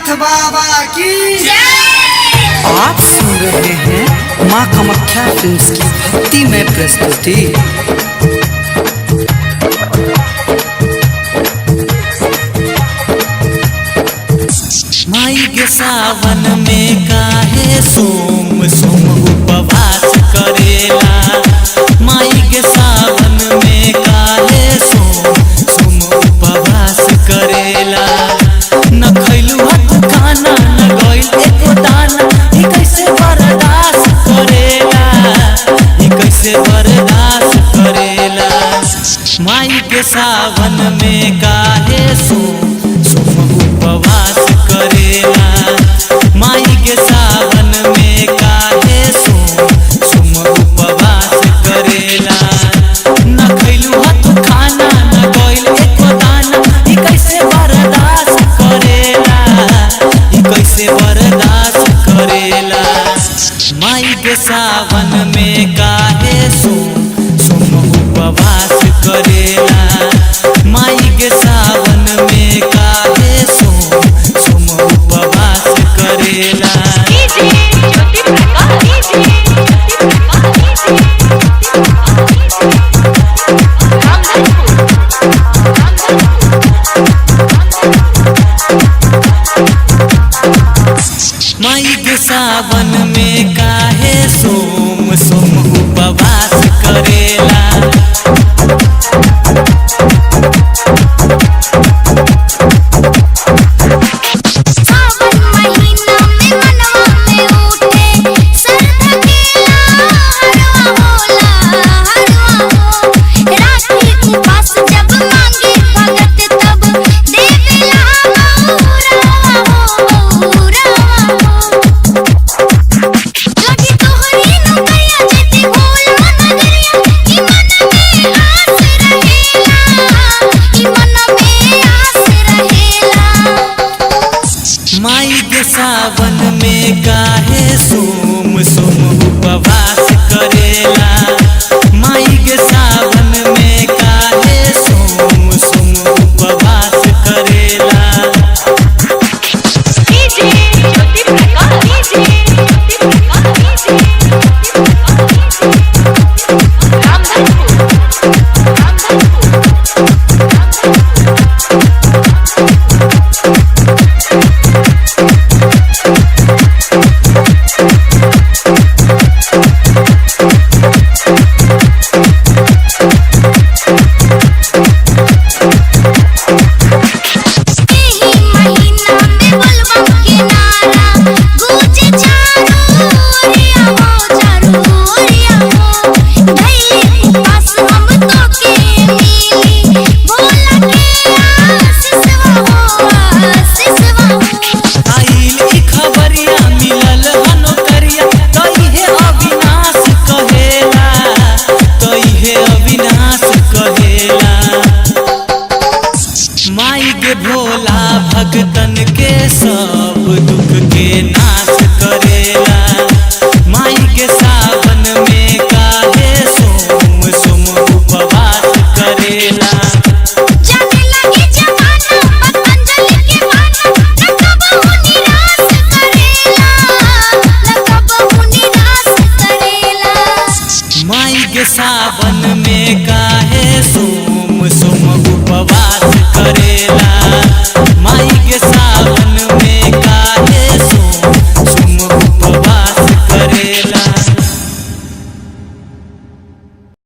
नाथ बाबा की आप सुन रहे हैं माँ कामाख्या फिल्म्स की भक्ति में प्रस्तुति। माई के सावन में काहे सोम सोम उपवास करेला। माई के सावन में काहे सोम सोम उपवास करेला। न खैलू हत खाना न गइल एको दाना, ई कैसे बर्दाश्त करेला, ई कैसे बर्दाश्त करेला। माई के सावन में काहे सोम सोम उपवास करेला। माई के सावन में काहे सोम सोम उपवास करेला। न खैलू हत खाना न गइल एको दाना, ई कैसे बर्दाश्त करेला, ई कैसे बर्दाश्त करेला। माई के सावन में काहे सोम सोम उपवास करेला। माई के सावन में काहे सोम सोम उपवास करेला। माई के सावन में काहे सोम सोम उपवास करेला। माई के सावन में काहे सोम सोम उपवास करेला। माई के सावन में काहे सोम सोम उपवास करेला। माई के भोला भक्तन के सब दुख के नाश करे।